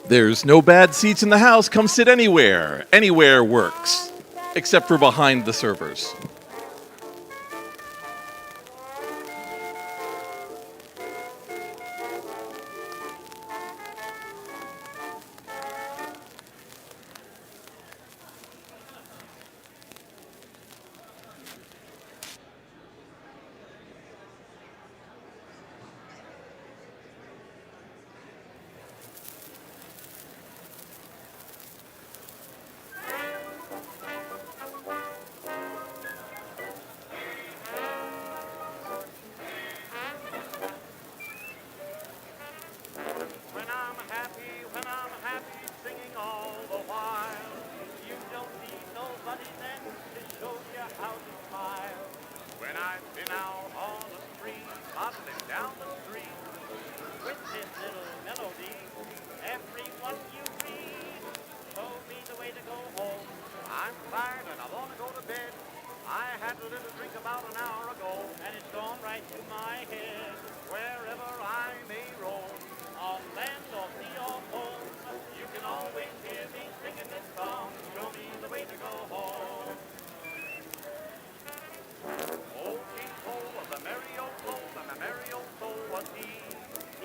There's no bad seats in the house. Come sit anywhere. Anywhere works, except for behind the servers. When I'm happy, singing all the while. You don't need nobody then to show you how to smile. When I've been out on the street, toddling down the street, with this little melody, everyone you meet, show me the way to go home. I'm tired and I want to go to bed. I had a little drink about an hour ago, and it's gone right to my head. Wherever I may roam, on land or sea or home, you can always hear me singing this song. Show me the way to go home. Old King Cole was a merry old soul, and a merry old soul was he.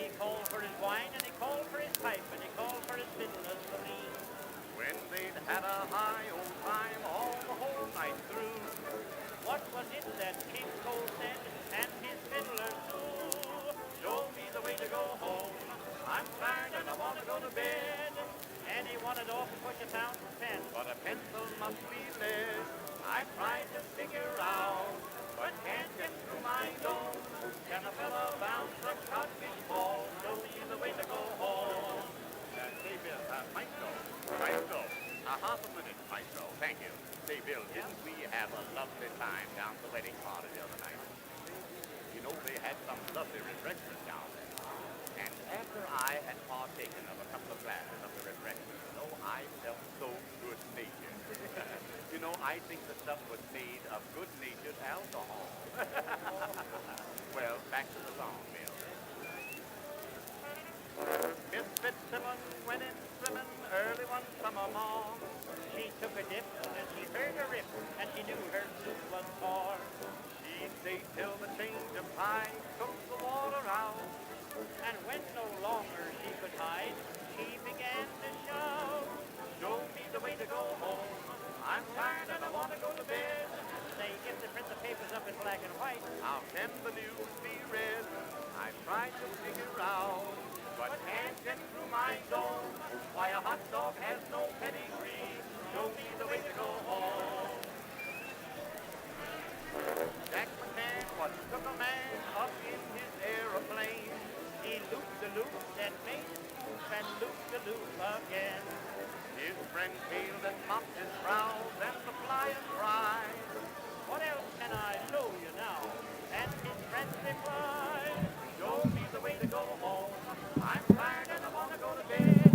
He called for his wine, and he called for his pipe, and he called for his fiddlers for me. When they'd had a high old time all the whole night through, what was it that King Cole said, and his fiddlers too? Show me the way to go home. I'm tired and I want to go to bed. And he wanted off to push a fountain pen, but a pencil must be lead. I tried to figure out, but can't get through my dome. Can a fella bounce from codfish ball? Show me the way to go home. Say, Bill, Maestro. Half a minute, Maestro. Thank you. Say, Bill, didn't we have a lovely time down at the wedding party the other night? You know, they had some lovely refreshments down there. And after I had partaken of a couple of glasses of the refreshment, I felt so good-natured. I think the stuff was made of good-natured alcohol. Well, back to the song, Bill. Miss Fitzsimmons went in swimming early one summer morn. She took a dip and she heard a rip and she knew her suit was torn. She stayed till the change of tide took the water out. And when no longer she could hide, she began to shout, show me the way to go home. I'm tired and I want to go to bed. Say, if they print the papers up in black and white, how can the news be read? I tried to figure out, but can't get through my dome. Why a hot dog has no pedigree. Show me the way to go home. Jack McCann was took a man up in his aeroplane. He looped the loop, then made it move and looped the loop again. His friend hailed and mopped his brows and the flyers cried, what else can I show you now? And his friends replied, show me the way to go home. I'm tired and I want to go to bed.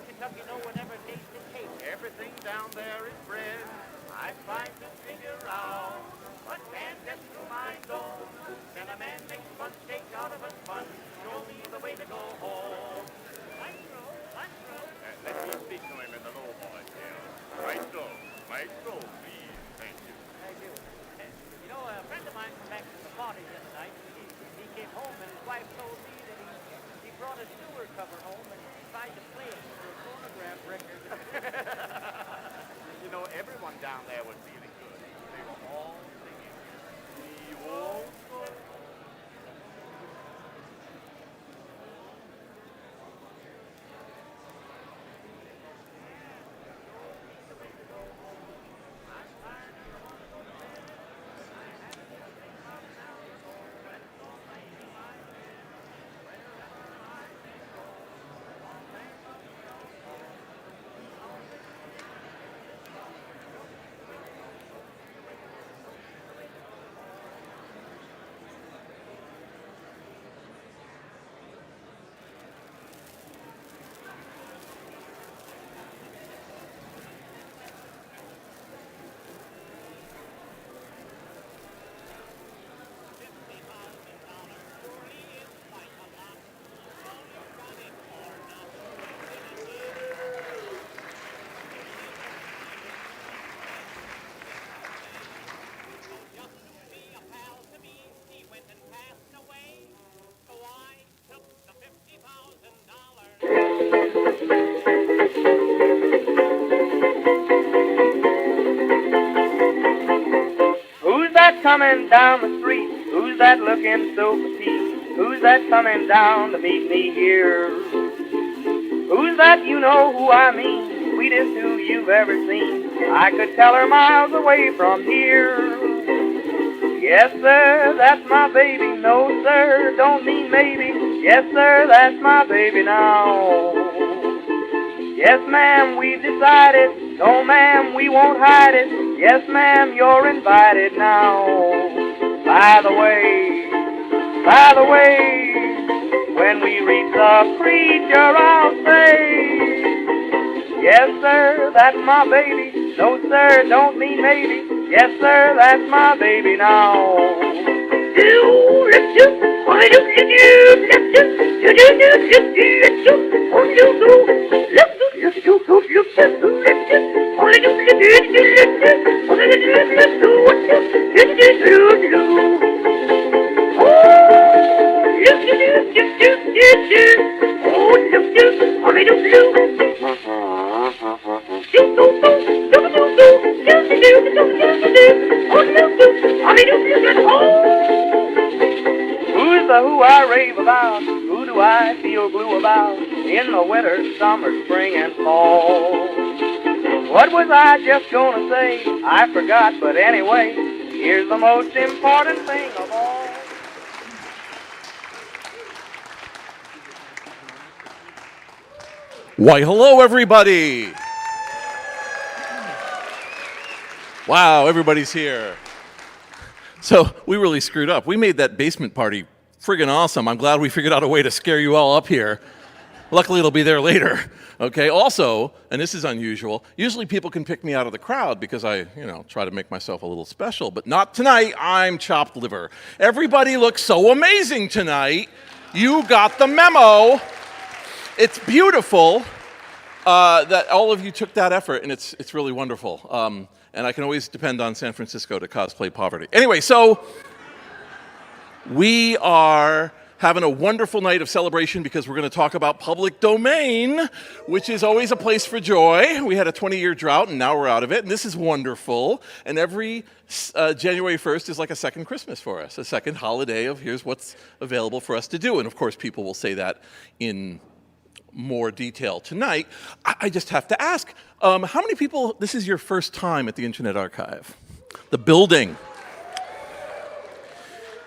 Kentucky, no one ever tasted cake. Everything down there is bread. I tried to figure out, but can't get through my dome. Can a man make fun cake out of a sponge? Show me the way to go home. Maestro. Let me speak to him in the low voice here. Maestro, please. Thank you. Thank you. A friend of mine came back from the party the other night. He came home and his wife told me that he brought a sewer cover home and tried to play it for a phonograph record. Everyone down there was feeling good. They were all singing, we won't go. coming down the street? Who's that looking so petite? Who's that coming down to meet me here? Who's that, you know who I mean? Sweetest who you've ever seen. I could tell her miles away from here. Yes, sir, that's my baby. No, sir, don't mean maybe. Yes, sir, that's my baby now. Yes, ma'am, we've decided. No, ma'am, we won't hide it. Yes, ma'am, you're invited now. By the way, when we reach the preacher, I'll say, yes, sir, that's my baby. No, sir, don't mean maybe. Yes, sir, that's my baby now. Who's the who I rave about? Who do I feel blue about? In the winter, summer, spring, and fall. What was I just gonna say? I forgot, but anyway, here's the most important thing of all. Why, hello, everybody. Wow, everybody's here. So we really screwed up. We made that basement party friggin' awesome. I'm glad we figured out a way to scare you all up here. Luckily, it'll be there later. Okay, also, and this is unusual, usually people can pick me out of the crowd because I, try to make myself a little special, but not tonight. I'm chopped liver. Everybody looks so amazing tonight. You got the memo. It's beautiful that all of you took that effort, and it's really wonderful. And I can always depend on San Francisco to cosplay poverty. Anyway, so we are having a wonderful night of celebration because we're going to talk about public domain, which is always a place for joy. We had a 20-year drought, and now we're out of it, and this is wonderful. And every January 1st is like a second Christmas for us, a second holiday of here's what's available for us to do. And of course, people will say that in more detail tonight. I just have to ask, how many people, this is your first time at the Internet Archive? The building.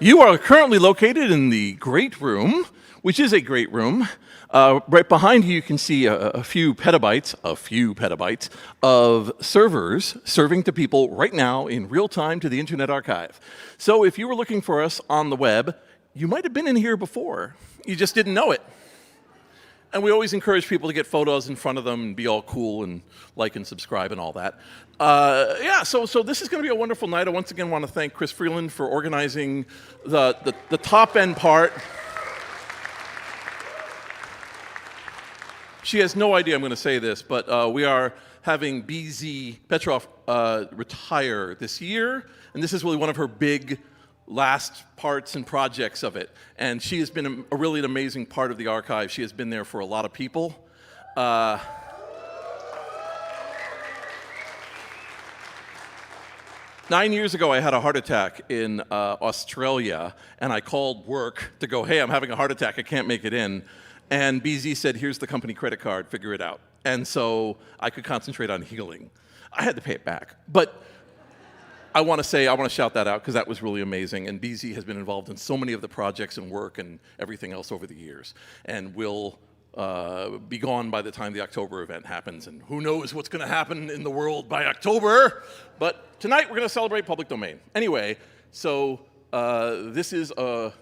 You are currently located in the Great Room, which is a great room. Right behind you, you can see a few petabytes of servers serving to people right now in real time to the Internet Archive. So if you were looking for us on the web, you might have been in here before. You just didn't know it. And we always encourage people to get photos in front of them and be all cool and like and subscribe and all that. So this is going to be a wonderful night. I once again want to thank Chris Freeland for organizing the top end part. She has no idea I'm going to say this, but we are having BZ Petrov retire this year, and this is really one of her big last parts and projects of it. And she has been a really amazing part of the archive. She has been there for a lot of people. 9 years ago, I had a heart attack in Australia, and I called work to go, hey, I'm having a heart attack, I can't make it in. And BZ said, here's the company credit card, figure it out. And so I could concentrate on healing. I had to pay it back. But I want to shout that out because that was really amazing. And BZ has been involved in so many of the projects and work and everything else over the years. And will be gone by the time the October event happens. And who knows what's going to happen in the world by October. But tonight we're going to celebrate public domain. Anyway, so this is a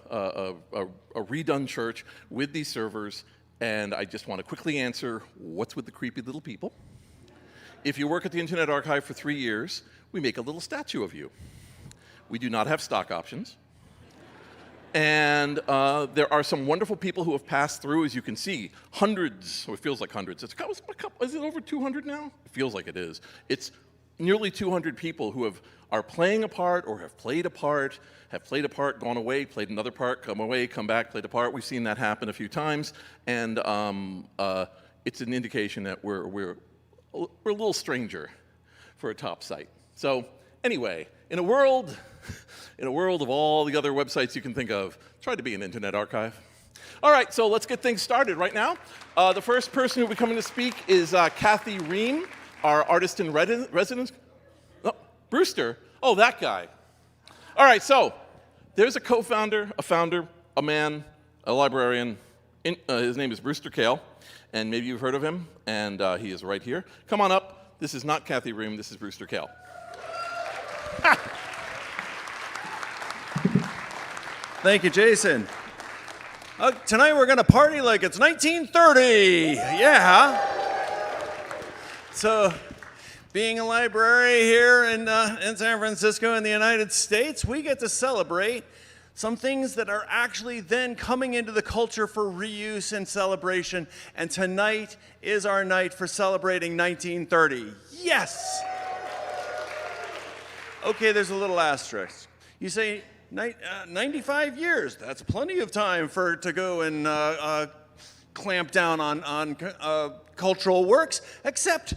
redone church with these servers. And I just want to quickly answer, what's with the creepy little people? If you work at the Internet Archive for 3 years, we make a little statue of you. We do not have stock options. And there are some wonderful people who have passed through, as you can see, hundreds, or it feels like hundreds. Is it over 200 now? It feels like it is. It's nearly 200 people who are playing a part or have played a part, gone away, played another part, come away, come back, played a part. We've seen that happen a few times. And it's an indication that we're a little stranger for a top site. So Anyway, in a world of all the other websites you can think of, try to be an internet archive. All right, so let's get things started right now. The first person who will be coming to speak is Kathy Ream, our artist in residence. Oh, Brewster. Oh, that guy. All right, so there's a co-founder, a founder, a man, a librarian. His name is Brewster Kahle, and maybe you've heard of him, and he is right here. Come on up. This is not Kathy Ream. This is Brewster Kahle. Thank you, Jason. Tonight we're going to party like it's 1930. Yeah. So, being a library here in San Francisco in the United States, we get to celebrate some things that are actually then coming into the culture for reuse and celebration. And tonight is our night for celebrating 1930. Yes! Okay, there's a little asterisk. You say, 95 years, that's plenty of time to go and clamp down on cultural works, except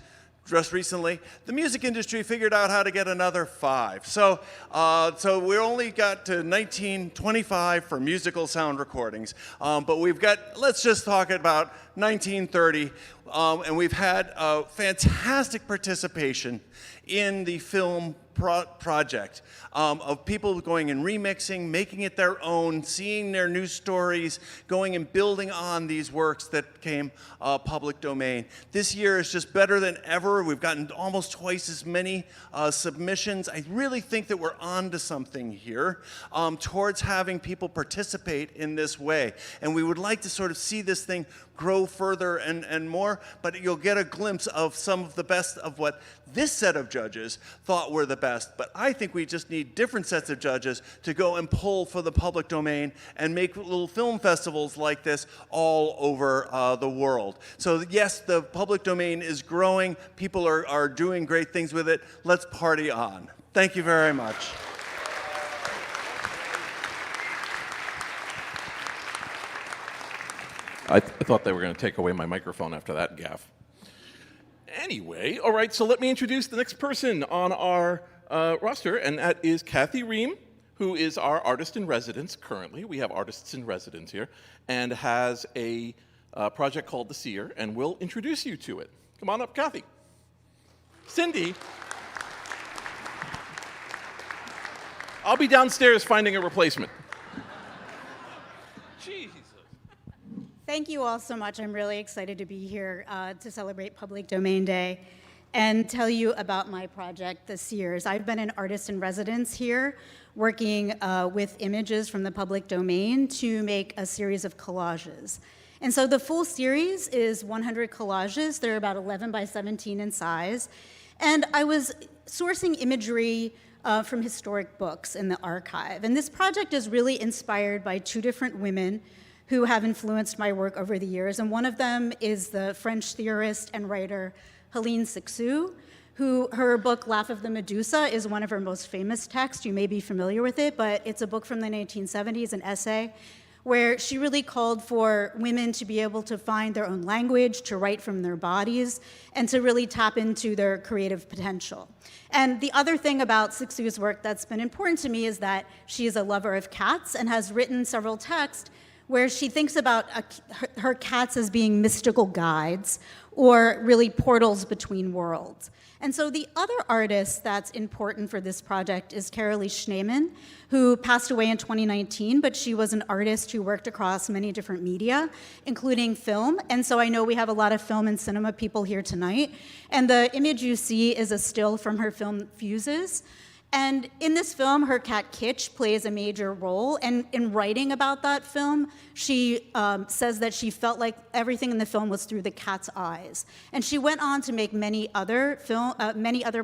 just recently, the music industry figured out how to get another 5. So we only got to 1925 for musical sound recordings. But we've got, let's just talk about 1930. And we've had fantastic participation in the film project of people going and remixing, making it their own, seeing their new stories, going and building on these works that came public domain. This year is just better than ever. We've gotten almost twice as many submissions. I really think that we're on to something here towards having people participate in this way. And we would like to sort of see this thing grow further and more, but you'll get a glimpse of some of the best of what this set of judges thought were the best. But I think we just need different sets of judges to go and pull for the public domain and make little film festivals like this all over the world. So yes, the public domain is growing. People are doing great things with it. Let's party on. Thank you very much. I thought they were going to take away my microphone after that gaffe. Anyway, all right, so let me introduce the next person on our roster, and that is Kathy Ream, who is our artist in residence currently. We have artists in residence here, and has a project called The Seer, and we'll introduce you to it. Come on up, Kathy. Cindy. I'll be downstairs finding a replacement. Jesus. Thank you all so much. I'm really excited to be here to celebrate Public Domain Day and tell you about my project, The Seers. I've been an artist in residence here, working with images from the public domain to make a series of collages. And so the full series is 100 collages. They're about 11 by 17 in size. And I was sourcing imagery from historic books in the archive. And this project is really inspired by 2 different women who have influenced my work over the years. And one of them is the French theorist and writer Hélène Cixous, who her book Laugh of the Medusa is one of her most famous texts. You may be familiar with it, but it's a book from the 1970s, an essay, where she really called for women to be able to find their own language, to write from their bodies, and to really tap into their creative potential. And the other thing about Cixous' work that's been important to me is that she is a lover of cats and has written several texts where she thinks about her cats as being mystical guides or really portals between worlds. And so the other artist that's important for this project is Carolee Schneemann, who passed away in 2019, but she was an artist who worked across many different media, including film. And so I know we have a lot of film and cinema people here tonight. And the image you see is a still from her film Fuses. And in this film, her cat Kitch plays a major role. And in writing about that film, she says that she felt like everything in the film was through the cat's eyes. And she went on to make many other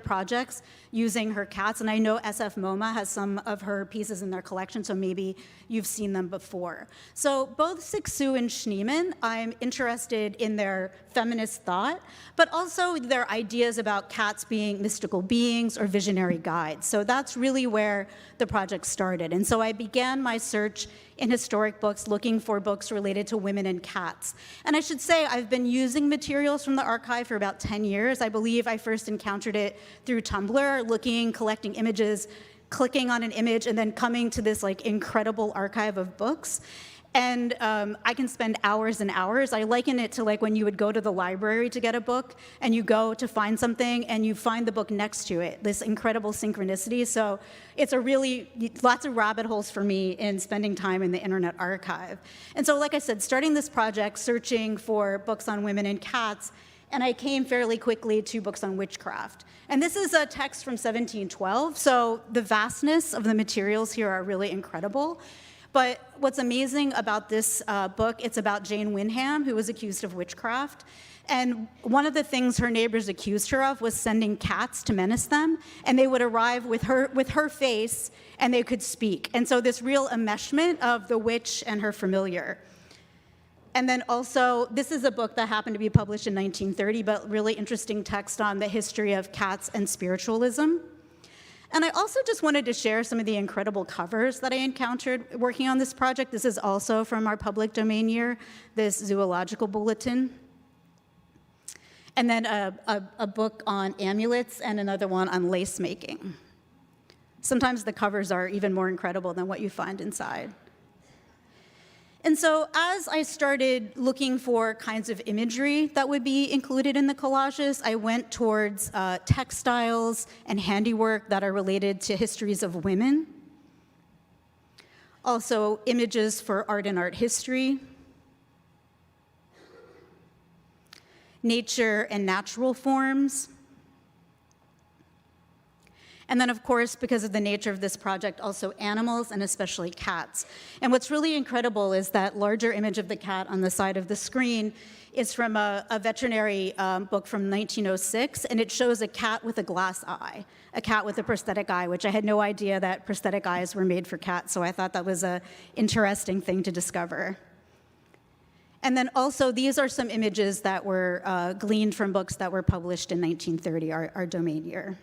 projects using her cats. And I know SF MoMA has some of her pieces in their collection, so maybe you've seen them before. So both Cixous and Schneemann, I'm interested in their feminist thought, but also their ideas about cats being mystical beings or visionary guides. So that's really where the project started. And so I began my search in historic books looking for books related to women and cats. And I should say I've been using materials from the archive for about 10 years. I believe I first encountered it through Tumblr, looking, collecting images, clicking on an image, and then coming to this like incredible archive of books. And I can spend hours and hours. I liken it to like when you would go to the library to get a book and you go to find something and you find the book next to it, this incredible synchronicity. So it's a really, lots of rabbit holes for me in spending time in the Internet Archive. And so like I said, starting this project, searching for books on women and cats, and I came fairly quickly to books on witchcraft. And this is a text from 1712, so the vastness of the materials here are really incredible. But what's amazing about this book, it's about Jane Wyndham, who was accused of witchcraft. And one of the things her neighbors accused her of was sending cats to menace them. And they would arrive with her face, and they could speak. And so this real enmeshment of the witch and her familiar. And then also, this is a book that happened to be published in 1930, but really interesting text on the history of cats and spiritualism. And I also just wanted to share some of the incredible covers that I encountered working on this project. This is also from our public domain year, this zoological bulletin. And then a book on amulets and another one on lace making. Sometimes the covers are even more incredible than what you find inside. And so as I started looking for kinds of imagery that would be included in the collages, I went towards textiles and handiwork that are related to histories of women. Also, images for art and art history. Nature and natural forms. And then, of course, because of the nature of this project, also animals, and especially cats. And what's really incredible is that larger image of the cat on the side of the screen is from a veterinary book from 1906, and it shows a cat with a glass eye, a cat with a prosthetic eye, which I had no idea that prosthetic eyes were made for cats, so I thought that was an interesting thing to discover. And then also, these are some images that were gleaned from books that were published in 1930, our domain year.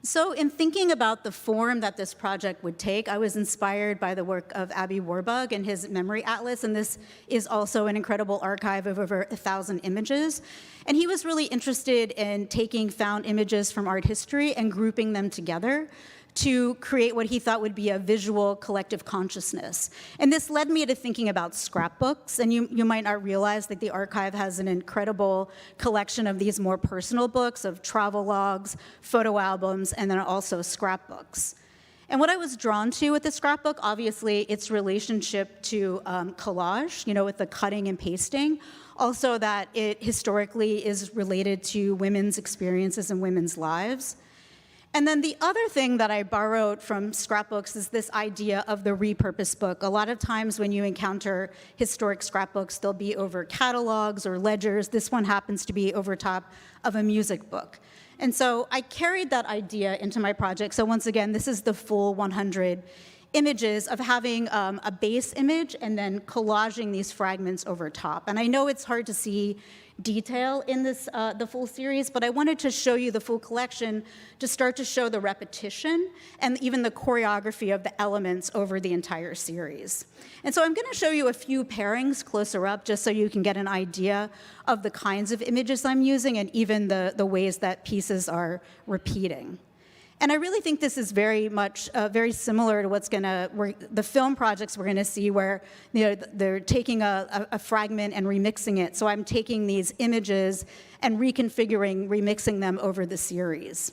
So in thinking about the form that this project would take, I was inspired by the work of Aby Warburg and his memory atlas, and this is also an incredible archive of over 1,000 images. And he was really interested in taking found images from art history and grouping them together to create what he thought would be a visual collective consciousness. And this led me to thinking about scrapbooks, and you might not realize that the archive has an incredible collection of these more personal books, of travel logs, photo albums, and then also scrapbooks. And what I was drawn to with the scrapbook, obviously, its relationship to collage, with the cutting and pasting. Also that it historically is related to women's experiences and women's lives. And then the other thing that I borrowed from scrapbooks is this idea of the repurposed book. A lot of times when you encounter historic scrapbooks, they'll be over catalogs or ledgers. This one happens to be over top of a music book. And so I carried that idea into my project. So once again, this is the full 100 images of having a base image and then collaging these fragments over top. And I know it's hard to see detail in this, the full series, but I wanted to show you the full collection to start to show the repetition and even the choreography of the elements over the entire series. And so I'm going to show you a few pairings closer up just so you can get an idea of the kinds of images I'm using and even the ways that pieces are repeating. And I really think this is very much very similar to the film projects we're going to see where they're taking a fragment and remixing it. So I'm taking these images and reconfiguring, remixing them over the series.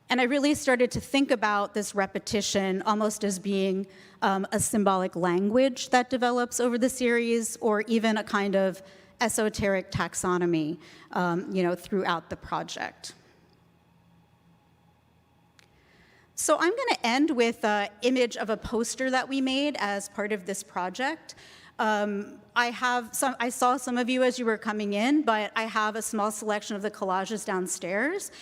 And I really started to think about this repetition almost as being a symbolic language that develops over the series, or even a kind of esoteric taxonomy, throughout the project. So I'm going to end with an image of a poster that we made as part of this project. I saw some of you as you were coming in, but I have a small selection of the collages downstairs.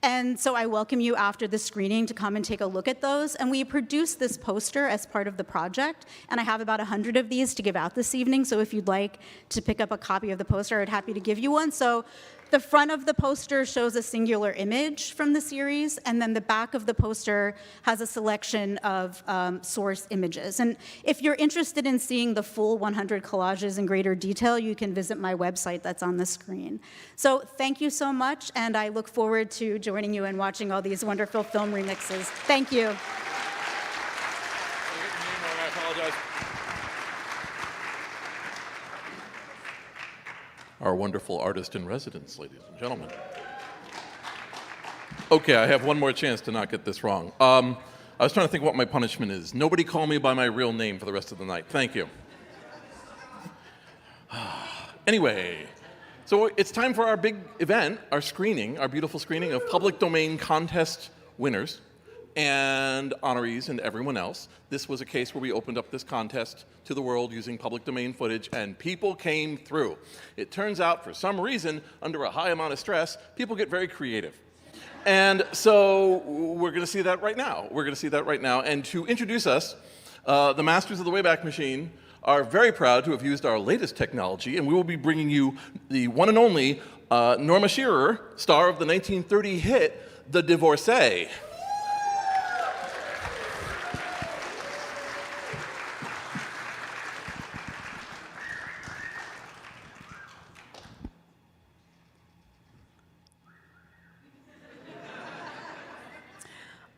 And so I welcome you after the screening to come and take a look at those. And we produced this poster as part of the project, and I have about 100 of these to give out this evening. So if you'd like to pick up a copy of the poster, I'd be happy to give you one. So The front of the poster shows a singular image from the series, and then the back of the poster has a selection of source images. And if you're interested in seeing the full 100 collages in greater detail, you can visit my website that's on the screen. So thank you so much, and I look forward to joining you and watching all these wonderful film remixes. Thank you. I apologize. Our wonderful artist in residence, ladies and gentlemen. Okay, I have one more chance to not get this wrong. I was trying to think what my punishment is. Nobody call me by my real name for the rest of the night. Thank you. Anyway, so it's time for our big event, our screening, our beautiful screening of public domain contest winners and honorees and everyone else. This was a case where we opened up this contest to the world using public domain footage, and people came through. It turns out, for some reason, under a high amount of stress, people get very creative. And so we're going to see that right now. We're going to see that right now. And to introduce us, the masters of the Wayback Machine are very proud to have used our latest technology, and we will be bringing you the one and only Norma Shearer, star of the 1930 hit, The Divorcee.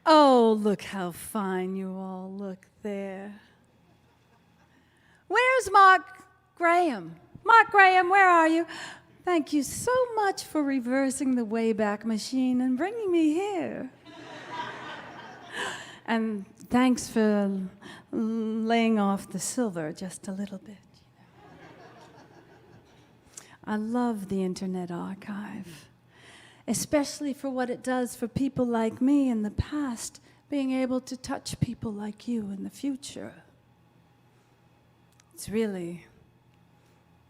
Oh, look how fine you all look there. Where's Mark Graham? Mark Graham, where are you? Thank you so much for reversing the Wayback Machine and bringing me here. And thanks for laying off the silver just a little bit. I love the Internet Archive, especially for what it does for people like me in the past, being able to touch people like you in the future. It's really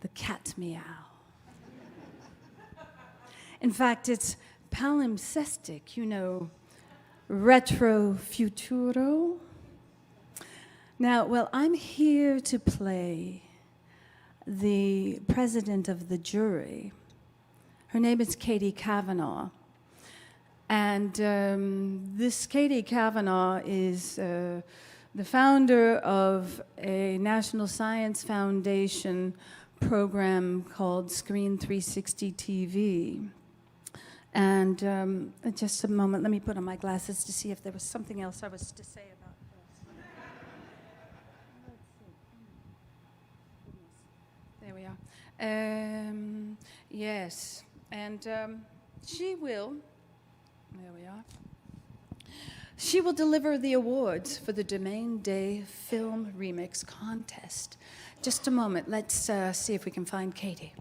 the cat meow. In fact, it's palimpsestic, you know, retro futuro. Now, well, I'm here to play the president of the jury. Her name is Katie Kavanaugh. And this Katie Kavanaugh is the founder of a National Science Foundation program called Screen 360 TV. And just a moment, let me put on my glasses to see if there was something else I was to say about this. There we are. Yes, and she will, there we are. She will deliver the awards for the Domain Day Film Remix Contest. Just a moment, let's see if we can find Katie.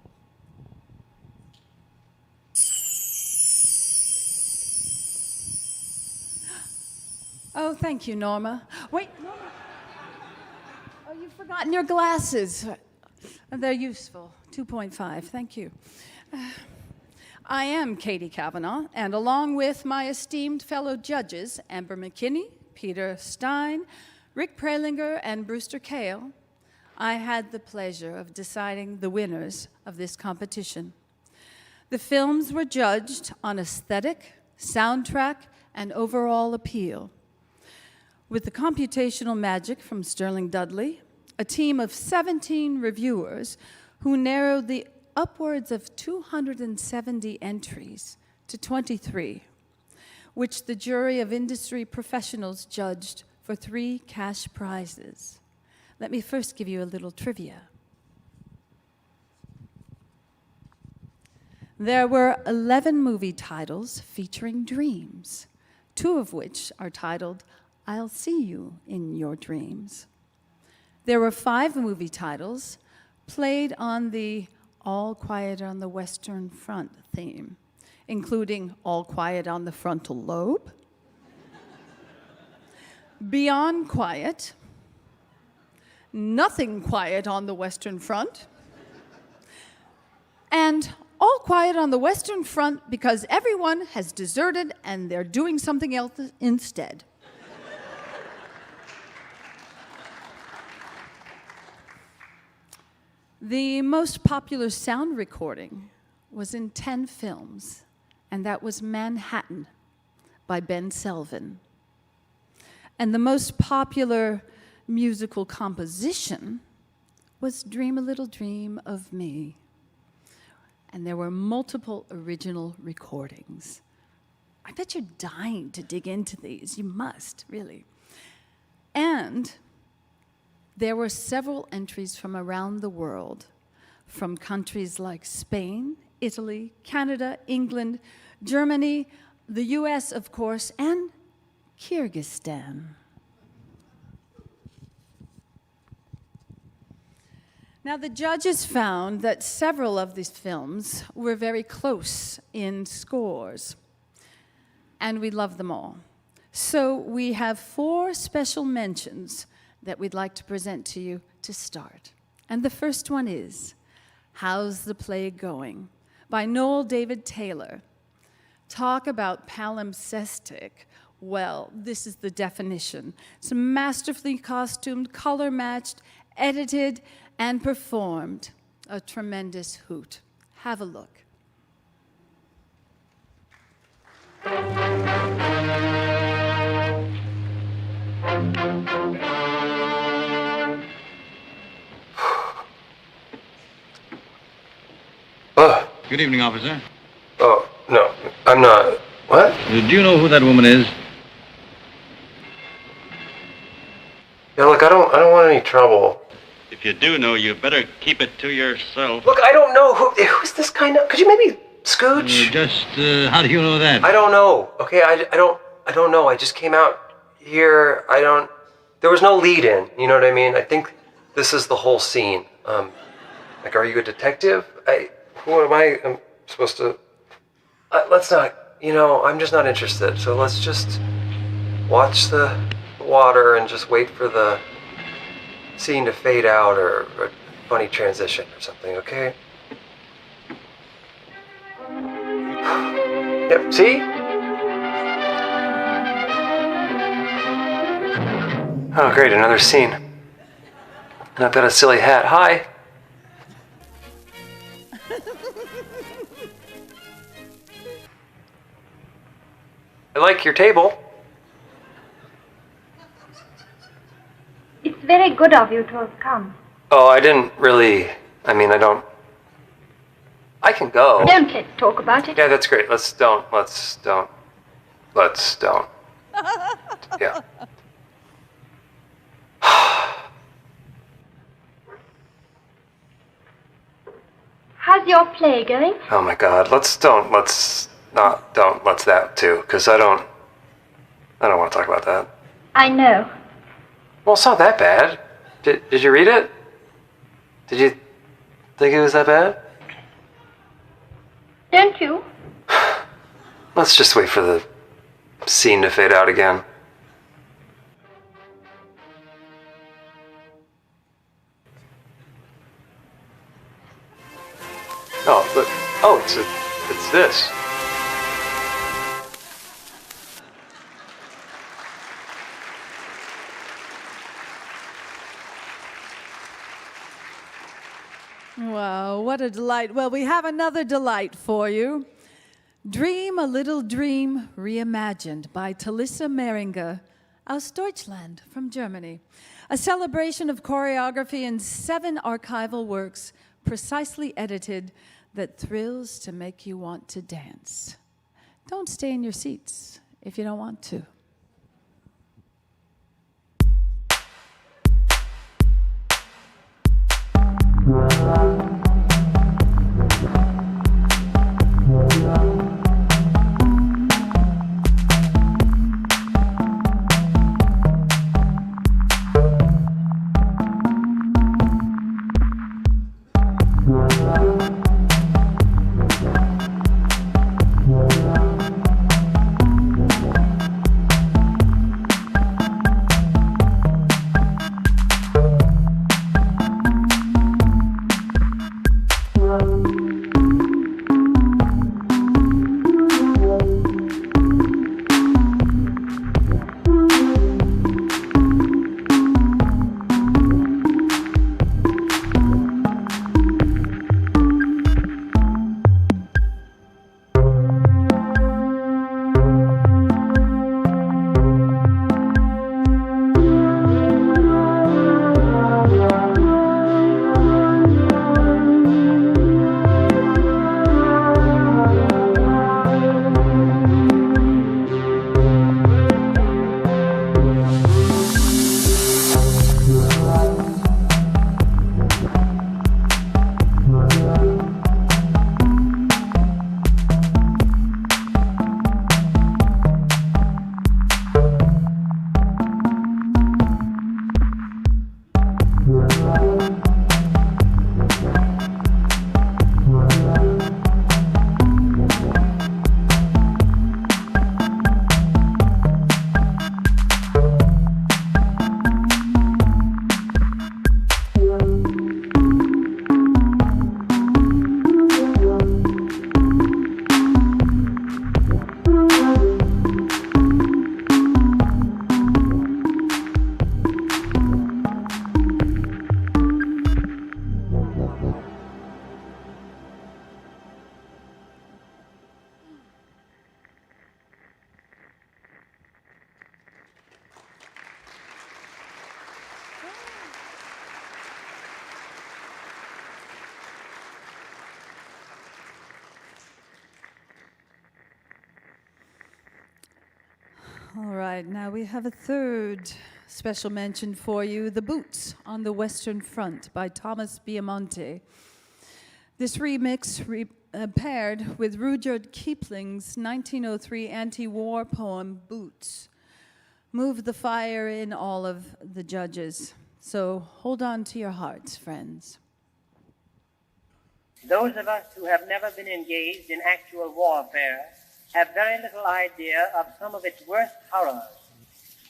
Oh, thank you, Norma. Wait, Norma. Oh, you've forgotten your glasses. They're useful. 2.5, thank you. I am Katie Kavanaugh, and along with my esteemed fellow judges, Amber McKinney, Peter Stein, Rick Prelinger, and Brewster Kahle, I had the pleasure of deciding the winners of this competition. The films were judged on aesthetic, soundtrack, and overall appeal. With the computational magic from Sterling Dudley, a team of 17 reviewers who narrowed the upwards of 270 entries to 23, which the jury of industry professionals judged for 3 cash prizes. Let me first give you a little trivia. There were 11 movie titles featuring dreams, 2 of which are titled I'll See You in Your Dreams. There were 5 movie titles played on the All Quiet on the Western Front theme, including All Quiet on the Frontal Lobe, Beyond Quiet, Nothing Quiet on the Western Front, and All Quiet on the Western Front because everyone has deserted and they're doing something else instead. The most popular sound recording was in 10 films, and that was Manhattan by Ben Selvin. And the most popular musical composition was Dream a Little Dream of Me. And there were multiple original recordings. I bet you're dying to dig into these. You must, really. And there were several entries from around the world, from countries like Spain, Italy, Canada, England, Germany, the US, of course, and Kyrgyzstan. Now, the judges found that several of these films were very close in scores, and we love them all. So we have 4 special mentions that we'd like to present to you to start. And the first one is How's the Play Going? By Noel David Taylor. Talk about palimpsestic. Well, this is the definition. It's masterfully costumed, color-matched, edited, and performed. A tremendous hoot. Have a look. Good evening, officer. Oh, no, I'm not. What? Do you know who that woman is? Yeah, look, I don't want any trouble. If you do know, you better keep it to yourself. Look, I don't know who's this guy now. Could you maybe scooch? How do you know that? I don't know. Okay, I don't know. I just came out here. There was no lead in. You know what I mean? I think this is the whole scene. Like, are you a detective? What am I? I'm supposed to. Let's not. I'm just not interested. So let's just watch the water and just wait for the scene to fade out or a funny transition or something, okay? Yep, see? Oh, great, another scene. And I've got a silly hat. Hi. I like your table. It's very good of you to have come. Oh, I didn't really. I can go. Don't let's talk about it. Yeah, that's great. Let's don't. Yeah. How's your play going? Oh my God. Let's that too, because I don't want to talk about that. I know. Well, it's not that bad. Did you read it? Did you think it was that bad? Don't you? Let's just wait for the scene to fade out again. Oh, look. Oh, it's this. Wow, what a delight. Well, we have another delight for you. Dream a Little Dream Reimagined by Talissa Mehringer aus Deutschland from Germany. A celebration of choreography in 7 archival works, precisely edited, that thrills to make you want to dance. Don't stay in your seats if you don't want to. All right, now we have a third special mention for you, The Boots on the Western Front by Thomas Biamonte. This remix paired with Rudyard Kipling's 1903 anti-war poem, Boots, moved the fire in all of the judges. So hold on to your hearts, friends. Those of us who have never been engaged in actual warfare have very little idea of some of its worst horrors,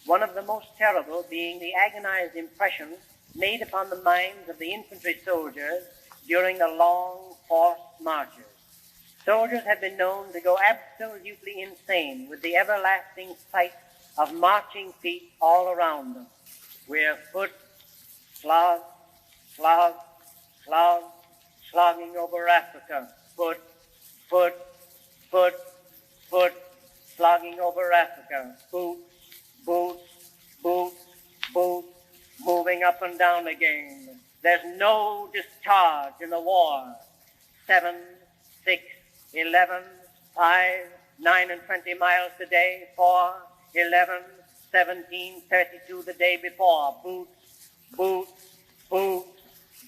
one of the most terrible being the agonized impression made upon the minds of the infantry soldiers during the long, forced marches. Soldiers have been known to go absolutely insane with the everlasting sight of marching feet all around them, where foot, slog, slog, slog, slogging over Africa, foot, foot, foot, foot, slogging over Africa, boots, boots, boots, boots, moving up and down again. There's no discharge in the war. 7, 6, 11, 5, 9 and 20 miles today, 4, 11, 17, 32 the day before. Boots, boots, boots,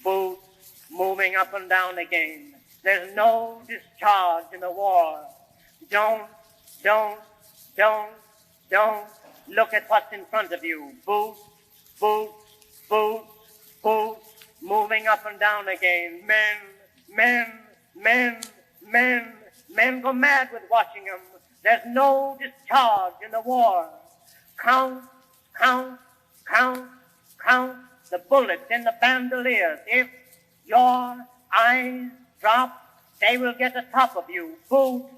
boots, moving up and down again. There's no discharge in the war. Don't look at what's in front of you. Boots, boots, boots, boots, moving up and down again. Men go mad with watching them. There's no discharge in the war. Count the bullets in the bandoliers. If your eyes drop, they will get atop of you. Boots,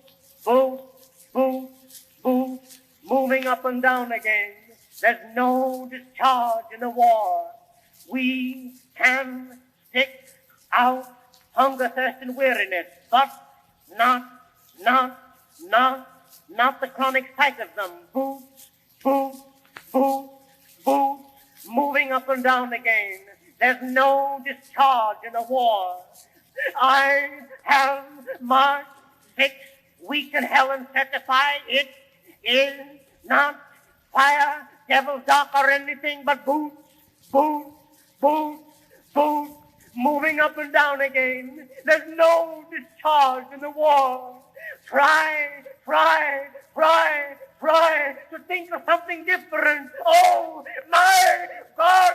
boots, boots, boots, moving up and down again. There's no discharge in the war. We can stick out hunger, thirst, and weariness, but not the chronic sight of them. Boots, boots, boots, boots, moving up and down again. There's no discharge in the war. I have marched 6 weeks in hell and certified it is not fire, devil's dark, or anything but boots, boots, boots, boots, moving up and down again. There's no discharge in the war. Try to think of something different. Oh, my God,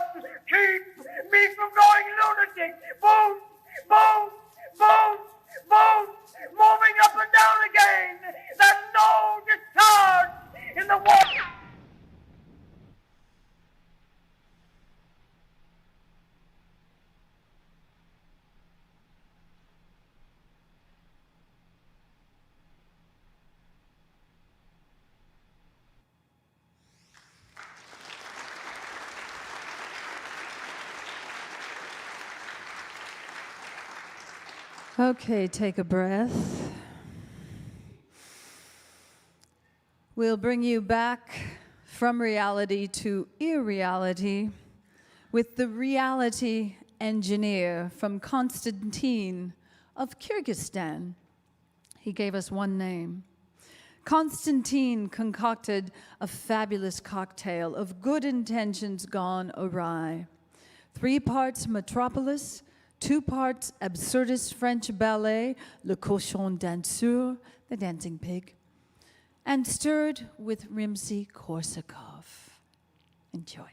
keep me from going lunatic. Boots, boots, boots, boots, moving up and down again. There's no discharge in the war. Okay, take a breath. We'll bring you back from reality to irreality with the reality engineer from Konstantin of Kyrgyzstan. He gave us one name. Konstantin concocted a fabulous cocktail of good intentions gone awry. 3 parts Metropolis, 2 parts absurdist French ballet, Le Cochon Danseur, the dancing pig, and stirred with Rimsky-Korsakov. Enjoy it.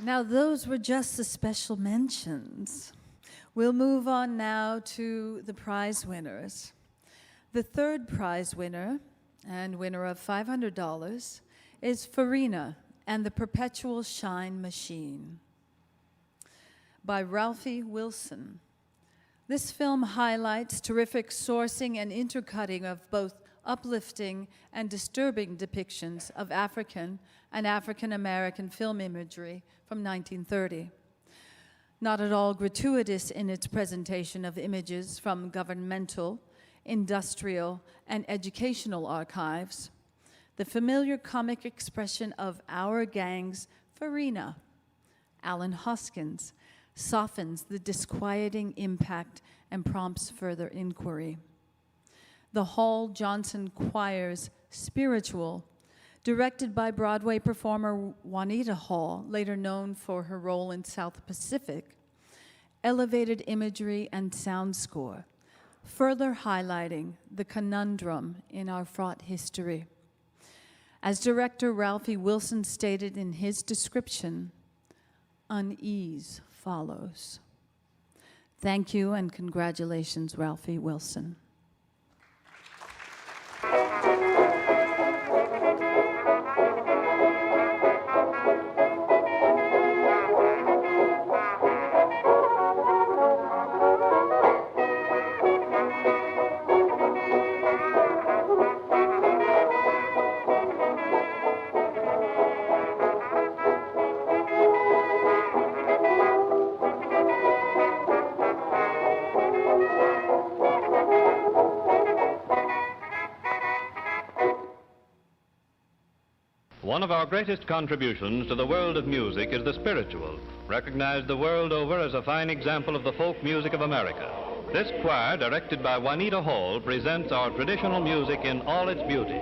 Now, those were just the special mentions. We'll move on now to the prize winners. The third prize winner, and winner of $500, is Farina and the Perpetual Shine Machine by Ralphie Wilson. This film highlights terrific sourcing and intercutting of both uplifting and disturbing depictions of African and African American film imagery from 1930. Not at all gratuitous in its presentation of images from governmental, industrial, and educational archives, the familiar comic expression of our gang's Farina, Alan Hoskins, softens the disquieting impact and prompts further inquiry. The Hall Johnson Choir's Spiritual, directed by Broadway performer Juanita Hall, later known for her role in South Pacific, elevated imagery and sound score, further highlighting the conundrum in our fraught history. As director Ralphie Wilson stated in his description, unease follows. Thank you and congratulations, Ralphie Wilson. One of our greatest contributions to the world of music is the spiritual, recognized the world over as a fine example of the folk music of America. This choir, directed by Juanita Hall, presents our traditional music in all its beauty.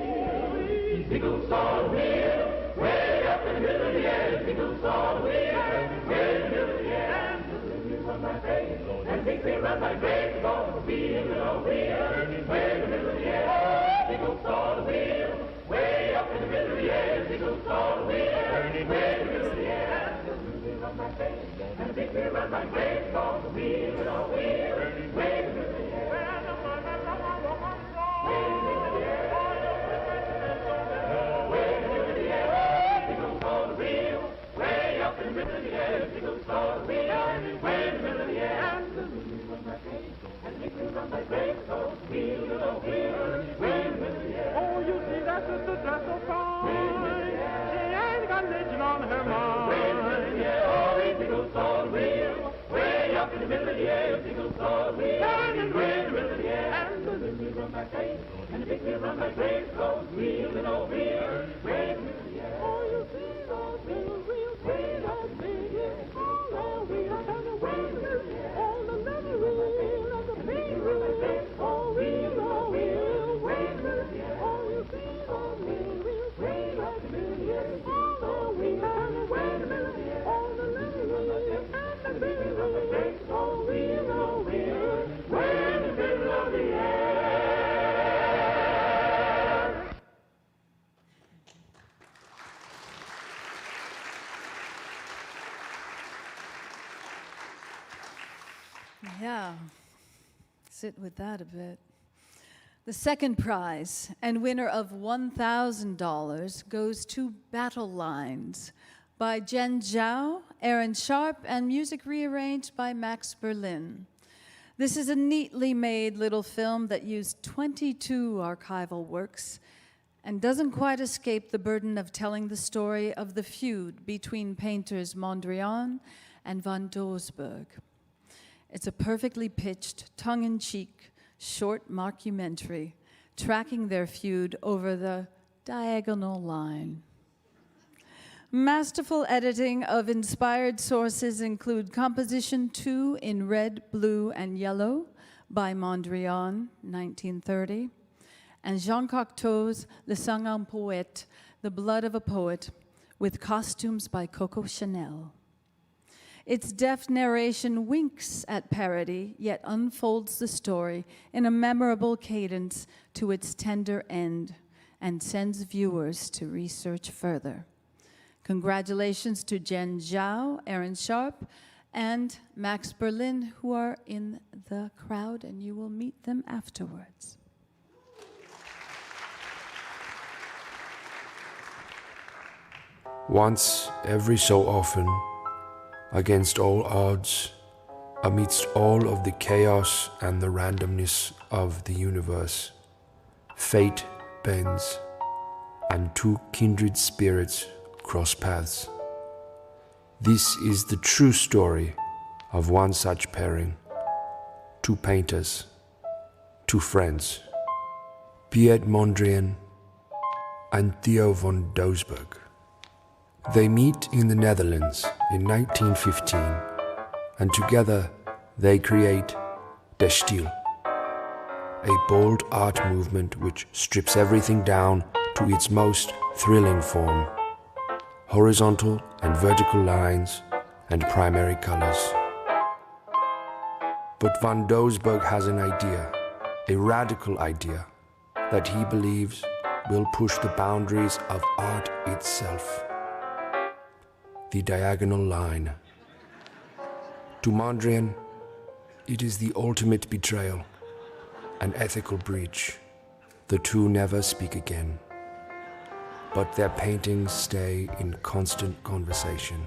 Yeah, sit with that a bit. The second prize and winner of $1,000 goes to Battle Lines by Jen Zhao, Aaron Sharp, and music rearranged by Max Berlin. This is a neatly made little film that used 22 archival works and doesn't quite escape the burden of telling the story of the feud between painters Mondrian and van Doesburg. It's a perfectly pitched, tongue-in-cheek, short mockumentary tracking their feud over the diagonal line. Masterful editing of inspired sources include Composition 2 in red, blue, and yellow by Mondrian, 1930, and Jean Cocteau's Le Sang d'un Poète, The Blood of a Poet, with costumes by Coco Chanel. Its deft narration winks at parody, yet unfolds the story in a memorable cadence to its tender end and sends viewers to research further. Congratulations to Jen Zhao, Aaron Sharp, and Max Berlin, who are in the crowd, and you will meet them afterwards. Once every so often, against all odds, amidst all of the chaos and the randomness of the universe, fate bends, and two kindred spirits cross paths. This is the true story of one such pairing. Two painters, two friends, Piet Mondrian and Theo van Doesburg. They meet in the Netherlands in 1915, and together they create De Stil, a bold art movement which strips everything down to its most thrilling form: horizontal and vertical lines and primary colors. But van Doesburg has an idea, a radical idea, that he believes will push the boundaries of art itself. The diagonal line. To Mondrian, it is the ultimate betrayal, an ethical breach. The two never speak again, but their paintings stay in constant conversation.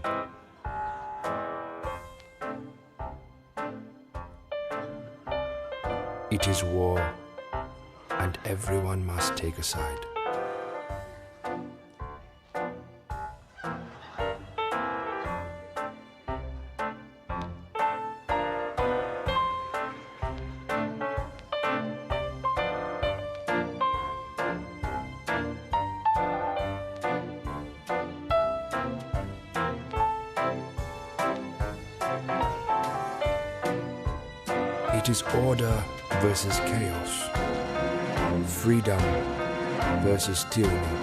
It is war, and everyone must take a side. It is order versus chaos, freedom versus tyranny.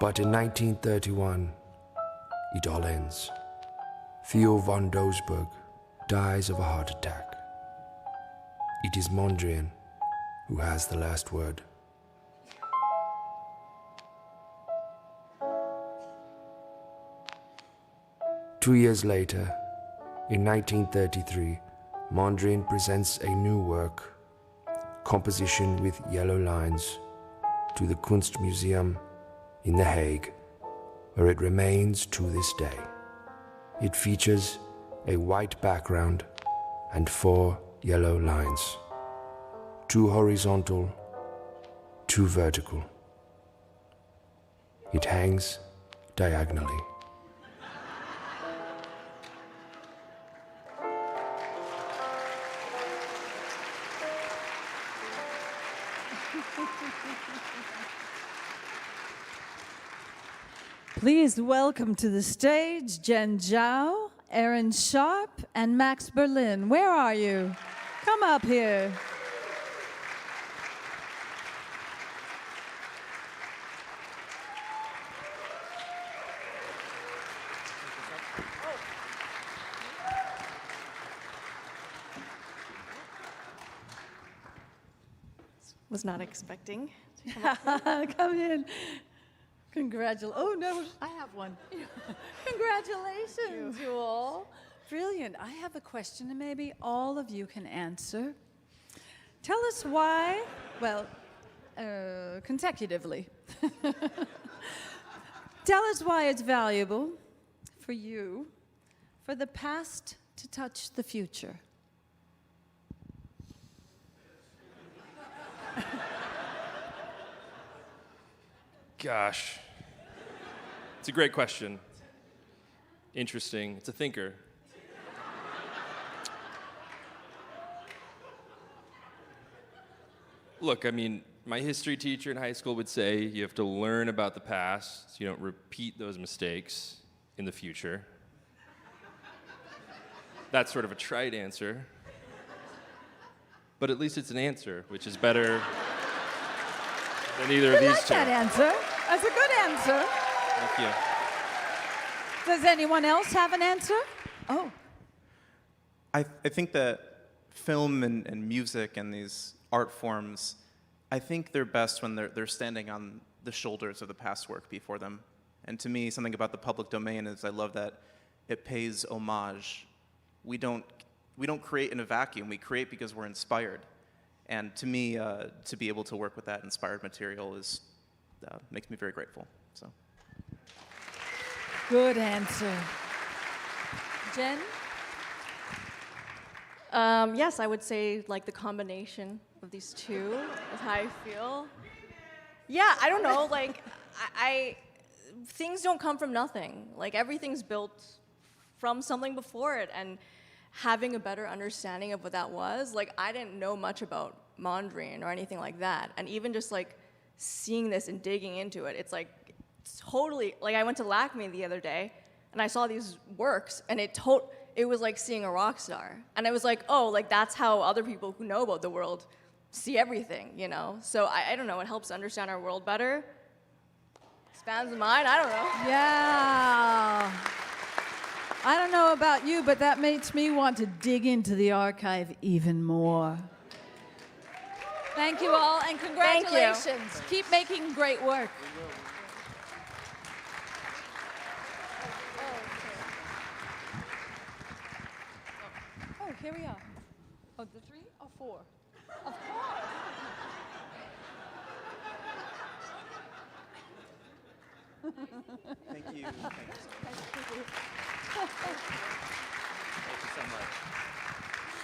But in 1931, it all ends. Theo van Doesburg dies of a heart attack. It is Mondrian who has the last word. Two years later, in 1933, Mondrian presents a new work, Composition with Yellow Lines, to the Kunstmuseum in The Hague where it remains to this day. It features a white background and 4 yellow lines, 2 horizontal, 2 vertical. It hangs diagonally. Please welcome to the stage Jen Zhao, Aaron Sharp, and Max Berlin. Where are you? Come up here. Was not expecting. Come in. Oh, no, I have one. Congratulations, you all. Brilliant. I have a question, and maybe all of you can answer. Tell us why, well, consecutively. Tell us why it's valuable for you, for the past to touch the future. Gosh. It's a great question. Interesting. It's a thinker. Look, I mean, my history teacher in high school would say you have to learn about the past so you don't repeat those mistakes in the future. That's sort of a trite answer. But at least it's an answer, which is better than either of these two. That answer. That's a good answer. Thank you. Does anyone else have an answer? Oh. I think that film and music and these art forms, I think they're best when they're standing on the shoulders of the past work before them. And to me, something about the public domain is I love that it pays homage. We don't create in a vacuum. We create because we're inspired. And to me, to be able to work with that inspired material makes me very grateful. So. Good answer. Jen? Yes, I would say like the combination of these two is how I feel. Yeah, I don't know, like things don't come from nothing. Like everything's built from something before it, and having a better understanding of what that was, like I didn't know much about Mondrian or anything like that, and even just like seeing this and digging into it, it's like totally, like I went to LACME the other day and I saw these works, and it was like seeing a rock star, and I was like, oh, like that's how other people who know about the world see everything, you know? So I don't know, it helps understand our world better. Expands the mind, I don't know. Yeah. I don't know about you, but that makes me want to dig into the archive even more. Thank you all, and congratulations. Keep making great work. Oh, here we are. Oh, the 3 or 4? Of course. Thank you. Thank you so much. Thank you so much.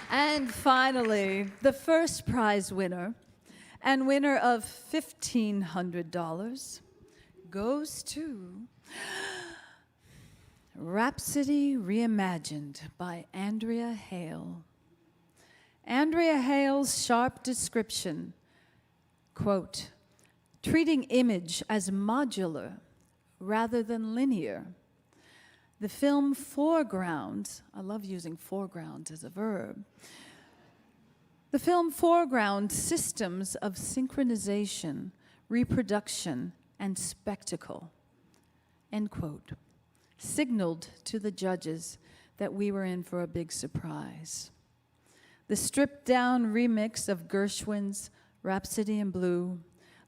And finally, the first prize winner and winner of $1,500 goes to Rhapsody Reimagined by Andrea Hale. Andrea Hale's sharp description, quote, treating image as modular rather than linear. The film foregrounds, I love using foreground as a verb. The film foregrounds systems of synchronization, reproduction, and spectacle, end quote. Signaled to the judges that we were in for a big surprise. The stripped-down remix of Gershwin's Rhapsody in Blue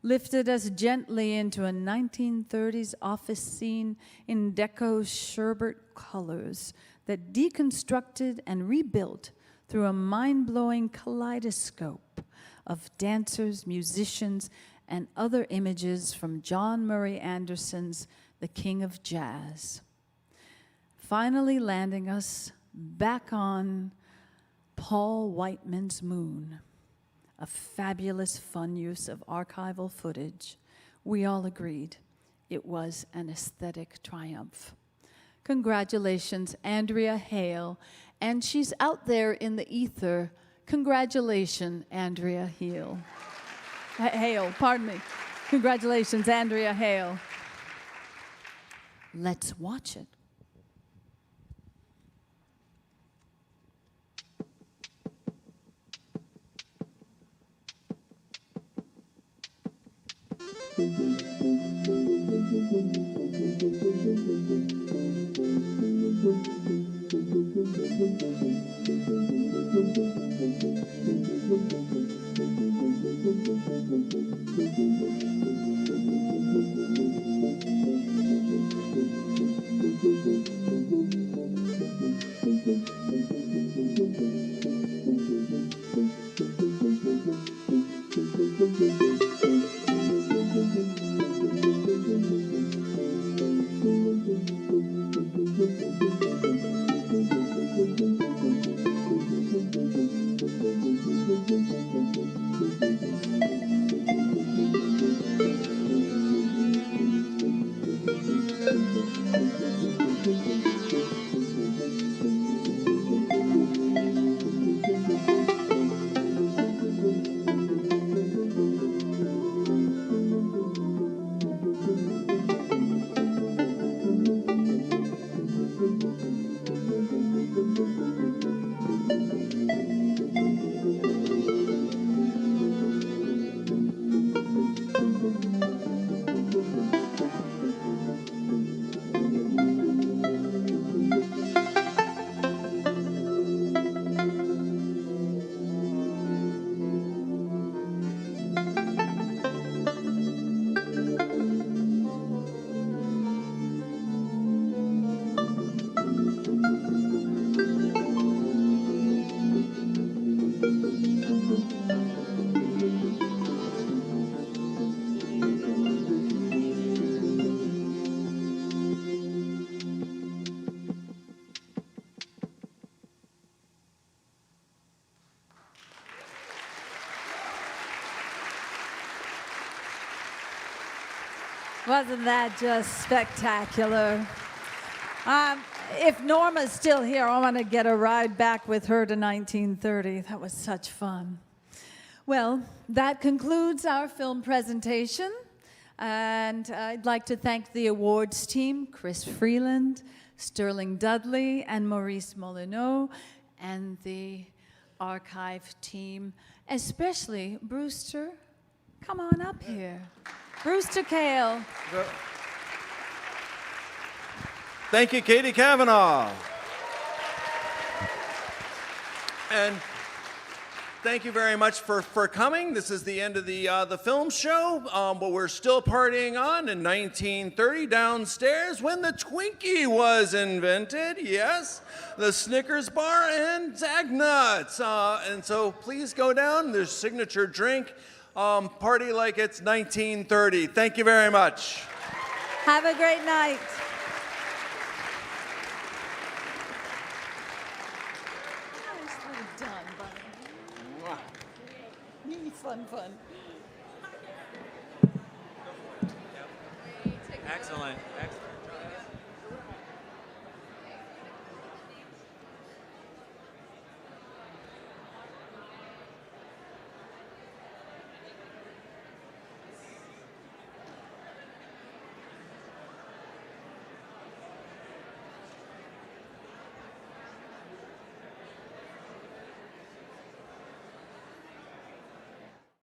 lifted us gently into a 1930s office scene in Deco's sherbet colors that deconstructed and rebuilt through a mind-blowing kaleidoscope of dancers, musicians, and other images from John Murray Anderson's The King of Jazz. Finally landing us back on Paul Whiteman's Moon, a fabulous fun use of archival footage. We all agreed it was an aesthetic triumph. Congratulations, Andrea Hale. And she's out there in the ether. Congratulations, Andrea Hale. Pardon me. Congratulations, Andrea Hale. Let's watch it. Wasn't that just spectacular? If Norma's still here, I want to get a ride back with her to 1930. That was such fun. Well, that concludes our film presentation. And I'd like to thank the awards team, Chris Freeland, Sterling Dudley, and Maurice Molyneux, and the archive team, especially Brewster. Come on up here. Brewster Kahle. Thank you, Katie Kavanaugh. And thank you very much for coming. This is the end of the film show, but we're still partying on in 1930 downstairs when the Twinkie was invented. Yes, the Snickers bar and Zagnuts. And so please go down. There's signature drink. Party like it's 1930. Thank you very much. Have a great night. Nicely done, buddy. Fun. Excellent.